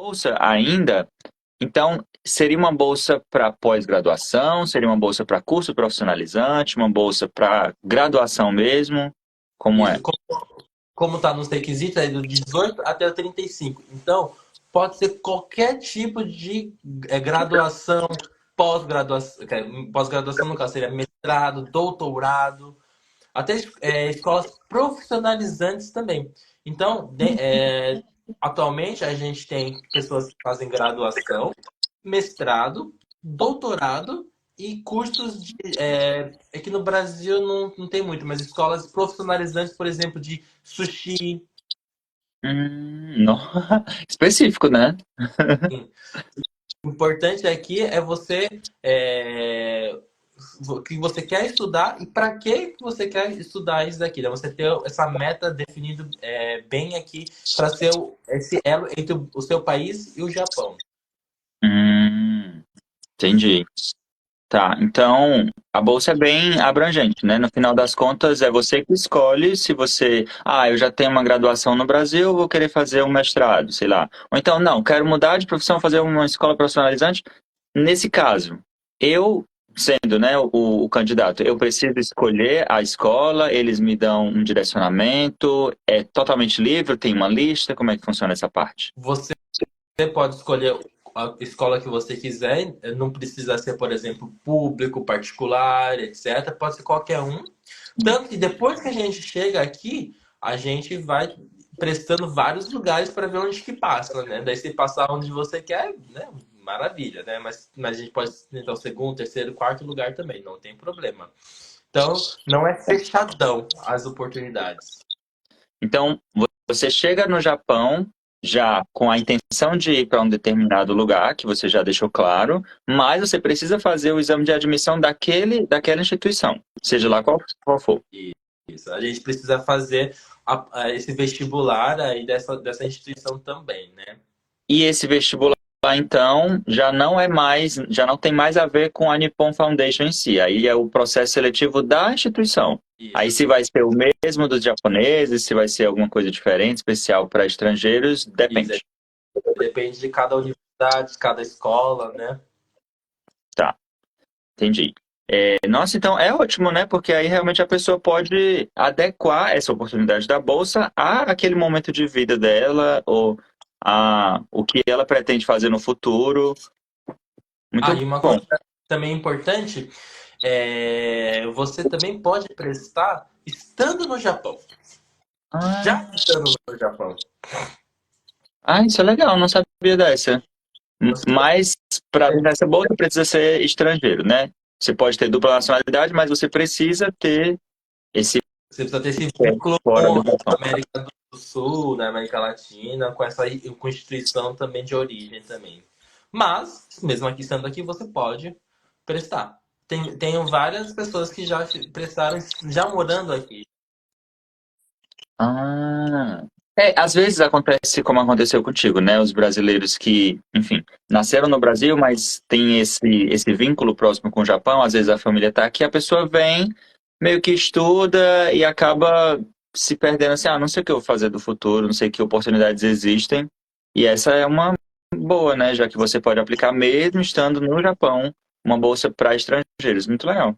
bolsa ainda, então seria uma bolsa para pós-graduação, seria uma bolsa para curso profissionalizante, uma bolsa para graduação mesmo? Como Isso, é? como tá nos requisitos, é do 18 até o 35. Então, pode ser qualquer tipo de graduação, pós-graduação, pós-graduação no caso seria mestrado, doutorado, até escolas profissionalizantes também. Então, atualmente a gente tem pessoas que fazem graduação, mestrado, doutorado e cursos de. Aqui no Brasil não tem muito, mas escolas profissionalizantes, por exemplo, de sushi. Não. Específico, né? O importante aqui é você o que você quer estudar e para que você quer estudar isso daqui. Né? Você ter essa meta definida bem aqui para ser esse elo entre o seu país e o Japão. Entendi. Tá, então a bolsa é bem abrangente, né? No final das contas, é você que escolhe se você, eu já tenho uma graduação no Brasil, vou querer fazer um mestrado, sei lá. Ou então, não, quero mudar de profissão, fazer uma escola profissionalizante. Nesse caso, eu, sendo, né, o candidato, eu preciso escolher a escola, eles me dão um direcionamento, é totalmente livre, tem uma lista, como é que funciona essa parte? Você pode escolher a escola que você quiser, não precisa ser, por exemplo, público, particular, etc. Pode ser qualquer um. Tanto que depois que a gente chega aqui, a gente vai prestando vários lugares para ver onde que passa, né? Daí se passar onde você quer, né? Maravilha, né? Mas a gente pode tentar o segundo, terceiro, quarto lugar também, não tem problema. Então, não é fechadão as oportunidades. Então, você chega no Japão já com a intenção de ir para um determinado lugar, que você já deixou claro, mas você precisa fazer o exame de admissão daquela instituição, seja lá qual for. Isso. A gente precisa fazer esse vestibular aí dessa instituição também, né? E esse vestibular, então, já não tem mais a ver com a Nippon Foundation em si. Aí é o processo seletivo da instituição. Aí Isso. se vai ser o mesmo dos japoneses, se vai ser alguma coisa diferente, especial para estrangeiros, Isso. depende. Depende de cada universidade, de cada escola, né? Tá. Entendi. Nossa, então é ótimo, né? Porque aí realmente a pessoa pode adequar essa oportunidade da bolsa àquele momento de vida dela ou a o que ela pretende fazer no futuro. Ah, Muito e uma coisa bom. também importante você também pode prestar estando no Japão. Ah, Já estando no Japão. isso é legal, não sabia dessa. Você, Mas para ter essa bolsa precisa ser estrangeiro, né? Você pode ter dupla nacionalidade, mas você precisa ter esse você precisa ter esse pé vínculo fora com do a Japão. América do Sul, da América Latina, com essa instituição também de origem também. Mas, mesmo aqui estando aqui, você pode prestar. Tenho várias pessoas que já prestaram, já morando aqui. Ah. Às vezes acontece como aconteceu contigo, né? Os brasileiros que, enfim, nasceram no Brasil, mas tem esse vínculo próximo com o Japão, às vezes a família está aqui, a pessoa vem, meio que estuda e acaba se perdendo assim, não sei o que eu vou fazer do futuro, não sei que oportunidades existem. E essa é uma boa, né? Já que você pode aplicar mesmo estando no Japão, uma bolsa para estrangeiros. Muito legal.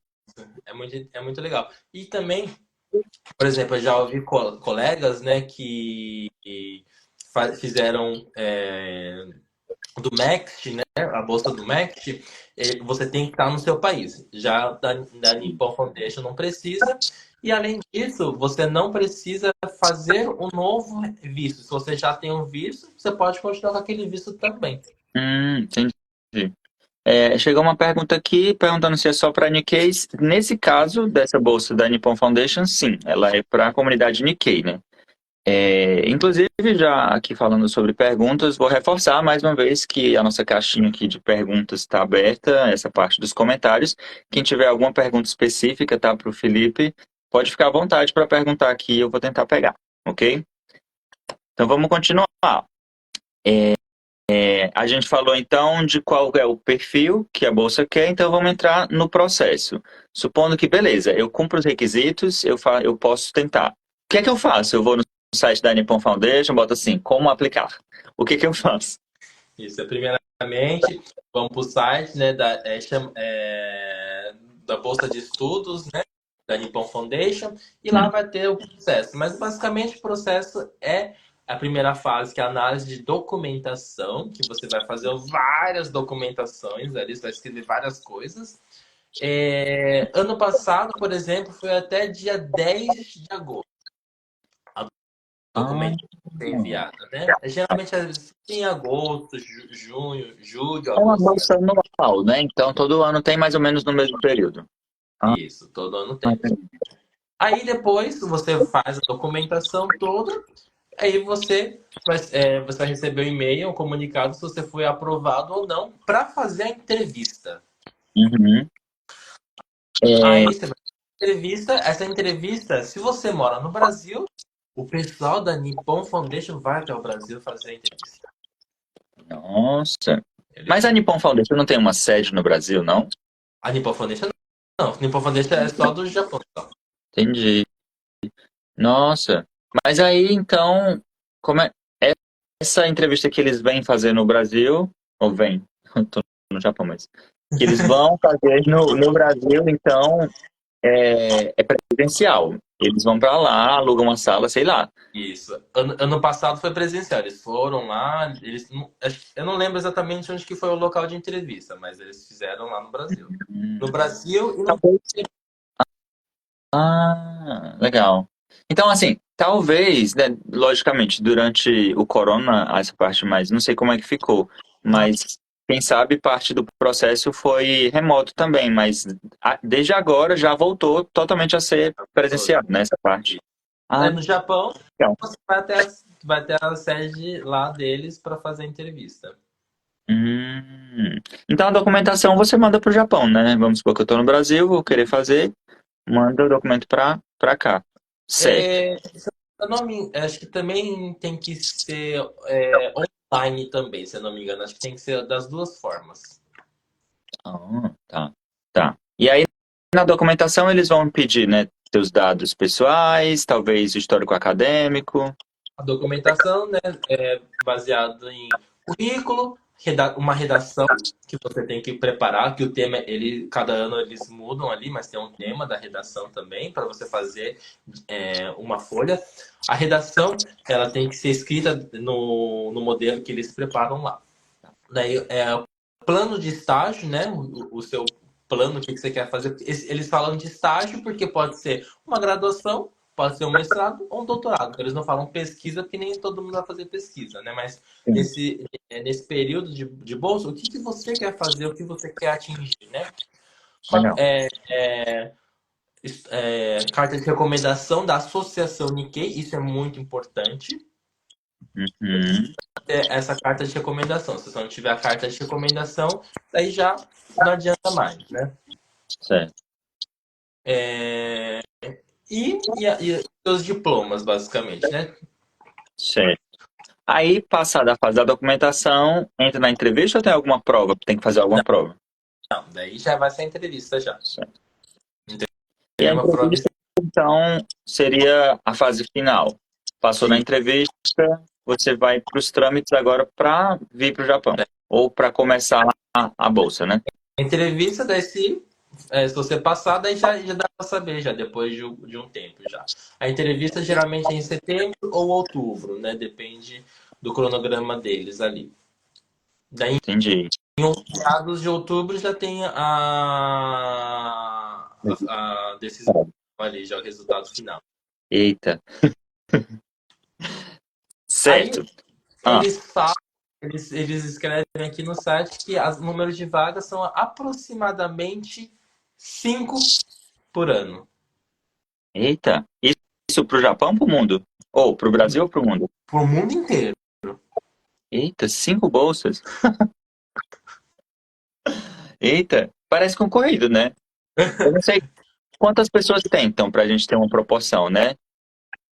É muito legal. E também, por exemplo, eu já ouvi colegas, né, que fizeram do MEXT, né, a bolsa do MEXT, você tem que estar no seu país. Já da Nippon Foundation não precisa. E além disso, você não precisa fazer um novo visto. Se você já tem um visto, você pode continuar com aquele visto também. Entendi. Chegou uma pergunta aqui perguntando se é só para Nikkeis. Nesse caso, dessa bolsa da Nippon Foundation, sim, ela é para a comunidade Nikkei, né? Inclusive, já aqui falando sobre perguntas, vou reforçar mais uma vez que a nossa caixinha aqui de perguntas está aberta, essa parte dos comentários. Quem tiver alguma pergunta específica, tá, para o Felipe, pode ficar à vontade para perguntar aqui, eu vou tentar pegar, ok? Então vamos continuar. A gente falou então de qual é o perfil que a bolsa quer, então vamos entrar no processo. Supondo que, beleza, eu cumpro os requisitos, eu posso tentar. O que é que eu faço? Eu vou no site da Nippon Foundation, boto assim, como aplicar. O que é que eu faço? Isso, primeiramente, vamos para o site, né, da Bolsa de Estudos, né, da Nippon Foundation, e lá Hum. vai ter o processo. Mas, basicamente, o processo é a primeira fase, que é a análise de documentação, que você vai fazer várias documentações ali, você vai escrever várias coisas. Ano passado, por exemplo, foi até dia 10 de agosto a Ah, documentação ser enviada, né? Geralmente é em agosto, junho, julho, é uma agosto. bolsa anual, né? Então todo ano tem mais ou menos no mesmo período. Ah, Isso, todo ano tem. Aí depois você faz a documentação toda, aí você vai receber um e-mail, um comunicado se você foi aprovado ou não para fazer a entrevista. uhum. É, Aí você vai fazer a entrevista, essa entrevista, se você mora no Brasil, o pessoal da Nippon Foundation vai até o Brasil fazer a entrevista. nossa. Mas a Beleza? Nippon Foundation não tem uma sede no Brasil, não? A Nippon Foundation não. A Nippon Foundation é só do Japão. Só. Entendi. Nossa. Mas aí, então, como é essa entrevista que eles vêm fazer no Brasil, ou vêm, eu tô no Japão, mas que eles vão fazer no Brasil, então é presencial. Eles vão para lá, alugam uma sala, sei lá. Isso. Ano passado foi presencial. Eles foram lá, eu não lembro exatamente onde que foi o local de entrevista, mas eles fizeram lá no Brasil. No Hum. Brasil e no Talvez. Ah, legal. Então, assim, talvez, né, logicamente, durante o corona, essa parte mais, não sei como é que ficou, mas quem sabe parte do processo foi remoto também, mas desde agora já voltou totalmente a ser presencial, né, essa parte. Ah, No Japão, legal. você vai ter a sede lá deles para fazer a entrevista. Hum. Então a documentação você manda para o Japão, né? Vamos supor que eu estou no Brasil, vou querer fazer, manda o documento para cá. Certo. Se eu não acho que também tem que ser online também, se eu não me engano. Acho que tem que ser das duas formas. Ah, tá, tá. E aí, na documentação, eles vão pedir, né, seus dados pessoais, talvez o histórico acadêmico. A documentação, né, é baseado em currículo, uma redação que você tem que preparar, que o tema, cada ano eles mudam ali, mas tem um tema da redação também, para você fazer uma folha. A redação, ela tem que ser escrita no modelo que eles preparam lá. Daí, o plano de estágio, né, o seu plano, o que você quer fazer. Eles falam de estágio porque pode ser uma graduação, pode ser um mestrado ou um doutorado. Eles não falam pesquisa porque nem todo mundo vai fazer pesquisa, né? Mas Sim, nesse período de bolsa, o que, que você quer fazer, o que você quer atingir, né? Uma, legal. carta de recomendação da Associação Nikkei, isso é muito importante. Uhum, Ter essa carta de recomendação. Se você não tiver a carta de recomendação, daí já não adianta mais, né? certo, É, e os diplomas, basicamente, né? certo. Aí, passada a fase da documentação, entra na entrevista ou tem alguma prova? Tem que fazer alguma prova? Não, daí já vai ser a entrevista já. Certo. E Tem a uma prova. entrevista, então, seria a fase final. Passou na E entrevista, você vai para os trâmites agora para vir para o Japão. Ou para começar a bolsa, né? a entrevista, daí se você passar, daí já dá pra saber, já depois de um tempo já. A entrevista geralmente é em setembro ou outubro, né? Depende do cronograma deles ali. Daí Entendi. meados de outubro já tem a decisão ali, já o resultado final. Eita, Aí certo. Ah, eles falam, eles escrevem aqui no site que o número de vagas são aproximadamente 5 por ano. eita. Isso para o Japão ou para o mundo? Ou para o Brasil ou para o mundo? Para o mundo inteiro. Eita, 5 bolsas. Eita, parece concorrido, né? Eu não sei quantas pessoas tentam para a gente ter uma proporção, né?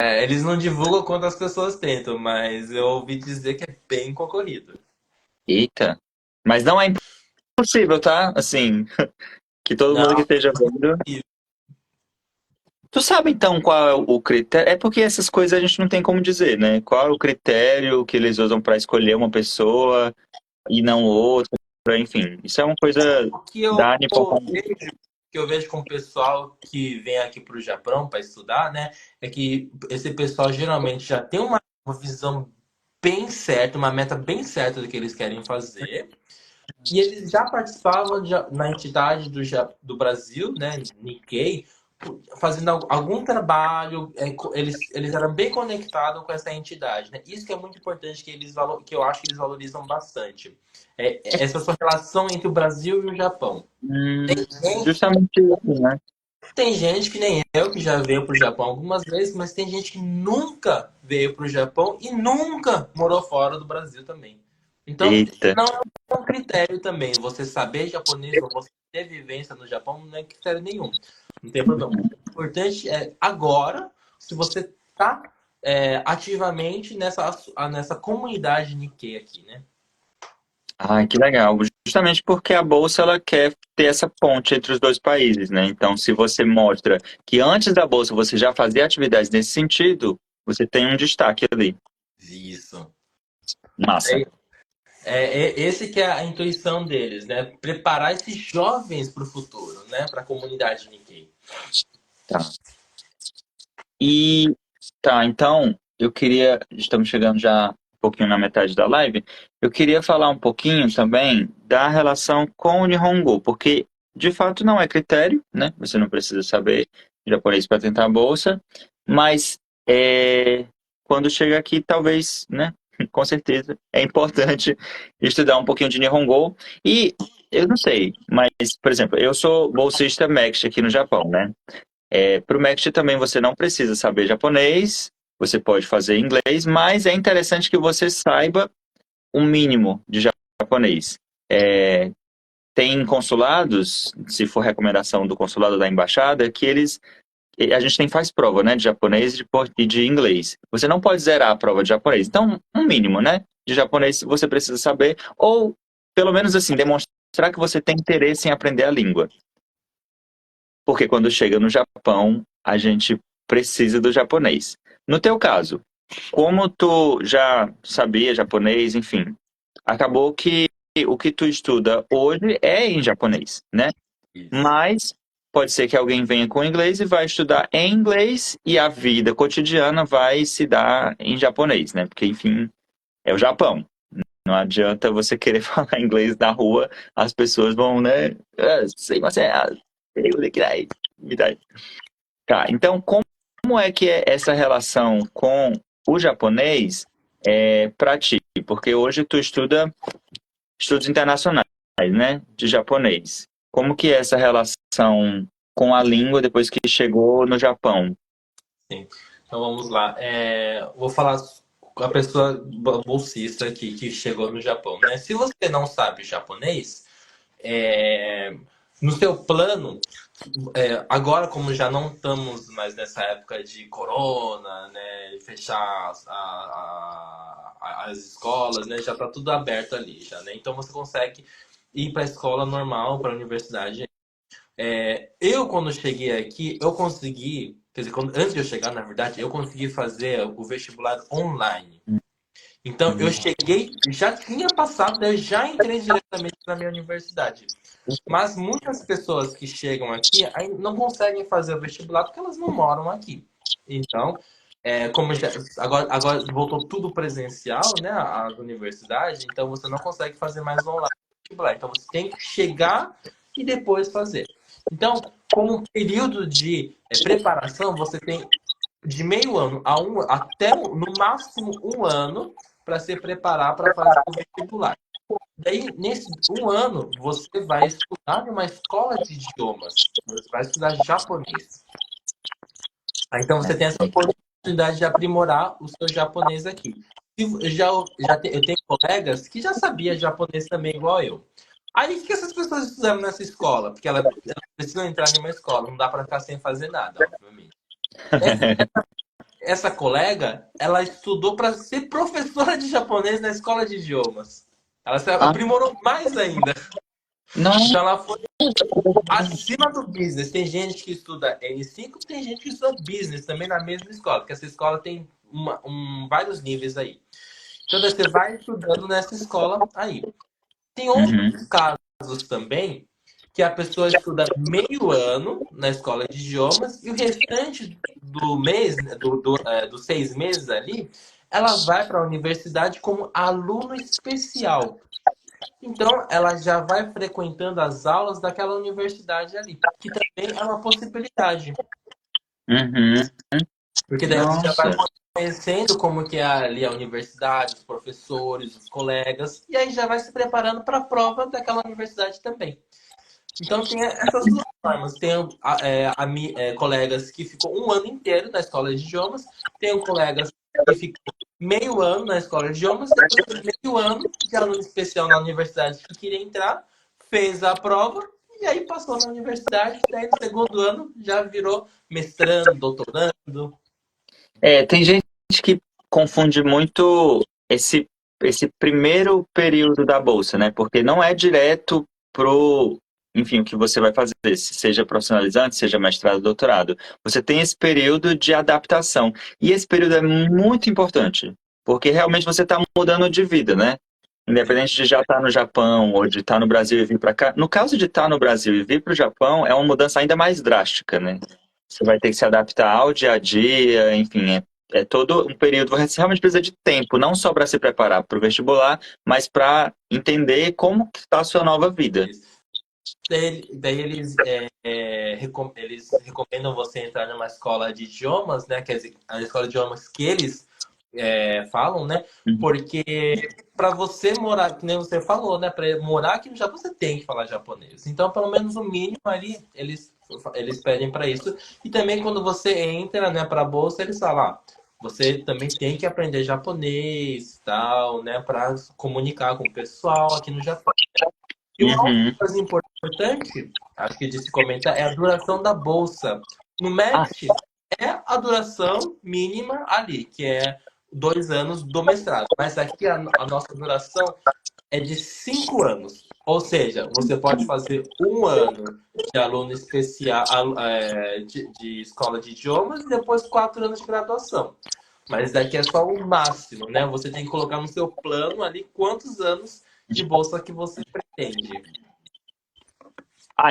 Eles não divulgam quantas pessoas tentam, mas eu ouvi dizer que é bem concorrido. Eita. Mas não é impossível, tá? Assim, que todo mundo que Não, esteja vendo. Tu sabe então qual é o critério? É porque essas coisas a gente não tem como dizer, né? Qual é o critério que eles usam para escolher uma pessoa? e não outra, enfim. Isso é uma coisa O que eu da Nippon Foundation. vejo, que eu vejo com o pessoal que vem aqui para o Japão para estudar, né, é que esse pessoal geralmente já tem uma visão bem certa, uma meta bem certa do que eles querem fazer. E eles já participavam na entidade do Brasil, né, Nikkei, fazendo algum trabalho, eles eram bem conectados com essa entidade, né? Isso que é muito importante, que eu acho que eles valorizam bastante. Essa sua relação entre o Brasil e o Japão. Tem gente, Justamente isso, né? tem gente que nem eu, que já veio para o Japão algumas vezes, mas tem gente que nunca veio para o Japão e nunca morou fora do Brasil também. Então, Eita. não é um critério também. Você saber japonês ou você ter vivência no Japão não é critério nenhum. Não tem problema. O importante é agora, se você está ativamente nessa comunidade Nikkei aqui, né? Ah, que legal. Justamente porque a bolsa ela quer ter essa ponte entre os dois países, né? Então, se você mostra que antes da bolsa você já fazia atividades nesse sentido, você tem um destaque ali. Isso. Massa. Esse que é a intuição deles, né? Preparar esses jovens para o futuro, né? Para a comunidade Nikkei. Tá. E tá, então eu queria, estamos chegando já um pouquinho na metade da live, eu queria falar um pouquinho também da relação com o Nihongo, porque de fato não é critério, né? Você não precisa saber japonês para tentar a bolsa, mas quando chega aqui, talvez, né? Com certeza é importante estudar um pouquinho de Nihongo. E eu não sei, mas, por exemplo, eu sou bolsista MEXT aqui no Japão, né? Para o MEXT também você não precisa saber japonês, você pode fazer inglês, mas é interessante que você saiba o mínimo de japonês. É, tem consulados, se for recomendação do consulado da embaixada, que a gente tem faz prova, né, de japonês e de inglês. Você não pode zerar a prova de japonês. Então, um mínimo, né, de japonês você precisa saber, ou pelo menos assim, demonstrar que você tem interesse em aprender a língua. Porque quando chega no Japão, a gente precisa do japonês. No teu caso, como tu já sabia japonês, enfim, acabou que o que tu estuda hoje é em japonês, né? Isso. Mas pode ser que alguém venha com inglês e vai estudar em inglês e a vida cotidiana vai se dar em japonês, né? Porque, enfim, é o Japão. Não adianta você querer falar inglês na rua, as pessoas vão, né? Sei, mas Tá, então como é que é essa relação com o japonês para ti? Porque hoje tu estuda estudos internacionais, né, de japonês. Como que é essa relação com a língua depois que chegou no Japão? Sim. Então vamos lá. Vou falar com a pessoa bolsista aqui que chegou no Japão, né? Se você não sabe japonês, é, no seu plano, agora como já não estamos mais nessa época de corona, né, fechar as escolas, né, já está tudo aberto ali, já, né? Então você consegue ir para a escola normal, para a universidade. Eu, quando cheguei aqui, eu consegui, quer dizer, antes de eu chegar, na verdade, eu consegui fazer o vestibular online. Então, eu Hum. cheguei, já tinha passado, daí eu já entrei diretamente na minha universidade. Mas muitas pessoas que chegam aqui não conseguem fazer o vestibular porque elas não moram aqui. Então, agora voltou tudo presencial, né, as universidades, então você não consegue fazer mais online o vestibular. Então, você tem que chegar e depois fazer. Então, como um período de preparação, você tem de meio ano até no máximo um ano para se preparar para fazer o vestibular. Daí, nesse um ano, você vai estudar numa escola de idiomas. Você vai estudar japonês. Então, você tem essa oportunidade de aprimorar o seu japonês aqui. Eu tenho colegas que já sabiam japonês também, igual eu. Aí, o que essas pessoas estudaram nessa escola? Porque elas precisam entrar em uma escola, não dá para ficar sem fazer nada, obviamente. Essa colega, ela estudou para ser professora de japonês na escola de idiomas. Ela se Ah, aprimorou mais ainda. não. Então, ela foi acima do business. Tem gente que estuda N5, tem gente que estuda business também na mesma escola, porque essa escola tem vários níveis aí. Então, daí você vai estudando nessa escola aí. Tem outros Uhum. casos também que a pessoa estuda meio ano na escola de idiomas e o restante do mês, né, dos 6 meses ali, ela vai para a universidade como aluno especial. Então, ela já vai frequentando as aulas daquela universidade ali, que também é uma possibilidade. Uhum. Porque daí você já vai Nossa. conhecendo como que é ali a universidade, os professores, os colegas, e aí já vai se preparando para a prova daquela universidade também. Então tem essas duas formas. Tem colegas que ficam um ano inteiro na escola de idiomas, tem colegas que ficam meio ano na escola de idiomas, depois fez meio ano de aluno especial na universidade que queria entrar, fez a prova e aí passou na universidade, daí no segundo ano já virou mestrando, doutorando. Tem gente que confunde muito esse primeiro período da bolsa, né? Porque não é direto pro, enfim, o que você vai fazer, seja profissionalizante, seja mestrado, doutorado. Você tem esse período de adaptação. E esse período é muito importante, porque realmente você está mudando de vida, né? Independente de já estar no Japão ou de estar no Brasil e vir para cá. No caso de estar no Brasil e vir para o Japão, é uma mudança ainda mais drástica, né? Você vai ter que se adaptar ao dia a dia, enfim, é todo um período. Você realmente precisa de tempo, não só para se preparar para o vestibular, mas para entender como está a sua nova vida. Daí eles recomendam você entrar numa escola de idiomas, né? Quer dizer, a escola de idiomas que eles falam, né? Uhum. Porque para você morar, que nem você falou, né? Para morar aqui no Japão, você tem que falar japonês. Então, pelo menos o mínimo ali, eles pedem para isso. E também quando você entra, né, para a bolsa, eles falam, você também tem que aprender japonês, tal, né? Para comunicar com o pessoal aqui no Japão. E uma outra Uhum. coisa importante, acho que de se comentar, é a duração da bolsa. No Ah, MEC é a duração mínima ali, que é 2 anos do mestrado. Mas aqui a nossa duração é de 5 anos. Ou seja, você pode fazer um ano de aluno especial, de escola de idiomas e depois 4 anos de graduação. Mas daqui é só o máximo, né? Você tem que colocar no seu plano ali quantos anos de bolsa que você pretende.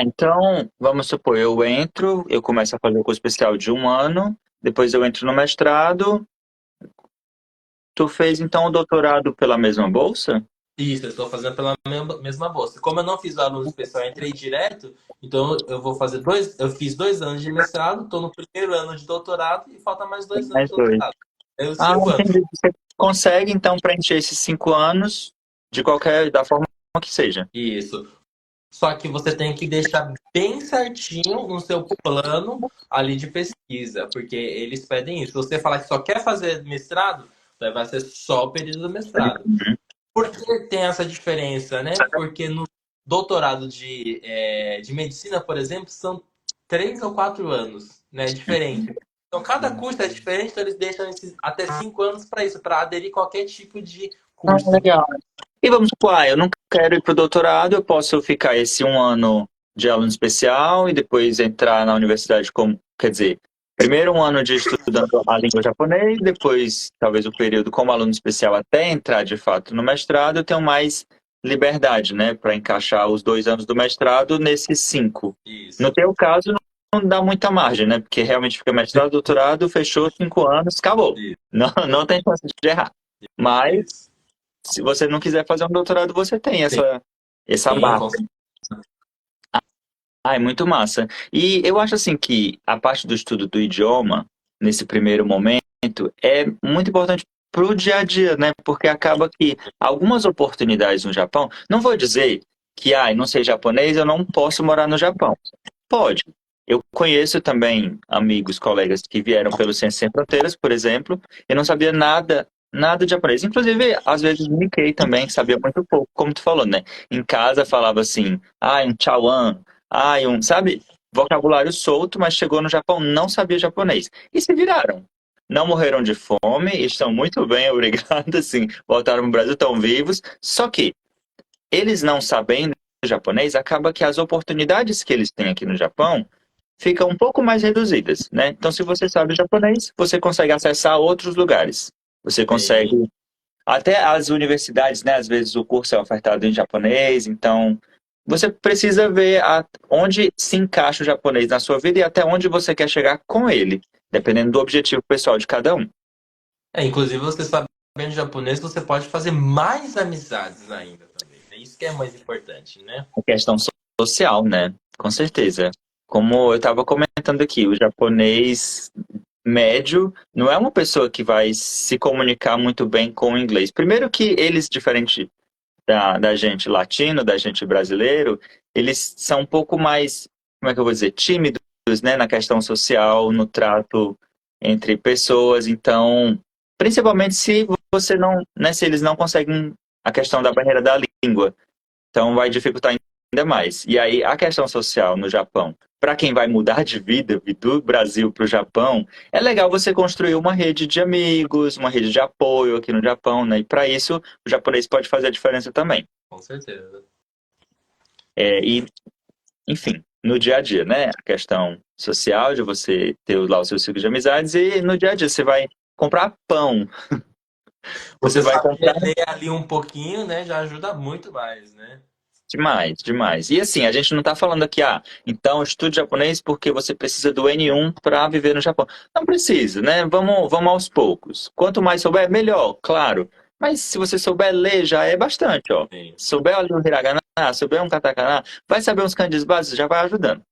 então, vamos supor, eu começo a fazer o curso especial de um ano, depois eu entro no mestrado. Tu fez então o doutorado pela mesma bolsa? Isso, eu estou fazendo pela mesma bolsa. Como eu não fiz o aluno especial, eu entrei direto, então eu vou fazer eu fiz 2 anos de mestrado, estou no primeiro ano de doutorado e falta mais 2 anos Mais de dois. doutorado. É os Ah, 5 anos. entendi. Você consegue então preencher esses 5 anos da forma que seja. Isso. Só que você tem que deixar bem certinho no seu plano ali de pesquisa, porque eles pedem isso. Se você falar que só quer fazer mestrado, daí vai ser só o período do mestrado. Uhum. Por que tem essa diferença, né? Porque no doutorado de medicina, por exemplo, são 3 ou 4 anos, né? É diferente. Então, cada curso é diferente, então eles deixam até 5 anos para isso, para aderir qualquer tipo de Ah, curso. legal. E vamos supor, eu não quero ir para o doutorado, eu posso ficar esse um ano de aluno especial e depois entrar na universidade como, quer dizer, primeiro um ano de estudando a língua japonesa, depois talvez o período como aluno especial até entrar de fato no mestrado, eu tenho mais liberdade, né, para encaixar os 2 anos do mestrado nesses 5. No Isso. teu caso, não dá muita margem, né, porque realmente fica mestrado, doutorado, fechou 5 anos, acabou. Isso. Não, não tem chance de errar. Mas Isso. se você não quiser fazer um doutorado, você tem essa Tem, margem. Ah, é muito massa. E eu acho assim que a parte do estudo do idioma, nesse primeiro momento, é muito importante para o dia a dia, né? Porque acaba que algumas oportunidades no Japão, não vou dizer que, não sei japonês, eu não posso morar no Japão. Pode. Eu conheço também amigos, colegas que vieram pelo Ciências Sem Fronteiras, por exemplo, e não sabia nada, nada de japonês. Inclusive, às vezes, Nikkei também, que sabia muito pouco, como tu falou, né? Em casa falava assim, um chawan, sabe? Vocabulário solto, mas chegou no Japão, não sabia japonês. E se viraram. Não morreram de fome, estão muito bem, obrigado, assim, voltaram para o Brasil, estão vivos. Só que eles não sabendo japonês, acaba que as oportunidades que eles têm aqui no Japão ficam um pouco mais reduzidas, né? Então, se você sabe japonês, você consegue acessar outros lugares. Você tem. consegue. Até as universidades, né? Às vezes o curso é ofertado em japonês, então você precisa ver onde se encaixa o japonês na sua vida e até onde você quer chegar com ele, dependendo do objetivo pessoal de cada um. Inclusive, você sabendo japonês, você pode fazer mais amizades ainda também. É isso que é mais importante, né? A questão social, né? Com certeza. Como eu estava comentando aqui, o japonês médio não é uma pessoa que vai se comunicar muito bem com o inglês. Primeiro que eles, diferente da gente latino, da gente brasileiro, eles são um pouco mais, como é que eu vou dizer, tímidos, né, na questão social, no trato entre pessoas. Então, principalmente se você não, né, se eles não conseguem a questão da barreira da língua. Então vai dificultar ainda mais. E aí a questão social no Japão, para quem vai mudar de vida, vir do Brasil para o Japão, é legal você construir uma rede de amigos, uma rede de apoio aqui no Japão, né? E para isso o japonês pode fazer a diferença também. Com certeza. E, enfim, no dia a dia, né? A questão social de você ter lá o seu ciclo de amizades e no dia a dia você vai comprar pão, você Você vai saber comprar. ler ali um pouquinho, né? Já ajuda muito mais, né? Demais, demais. E assim, a gente não está falando aqui, então estude japonês porque você precisa do N1 para viver no Japão. Não precisa, né? Vamos aos poucos. Quanto mais souber, melhor, claro. Mas se você souber ler, já é bastante, ó. Sim. Souber ali um hiragana, souber um katakana, vai saber uns kanjis básicos, já vai ajudando.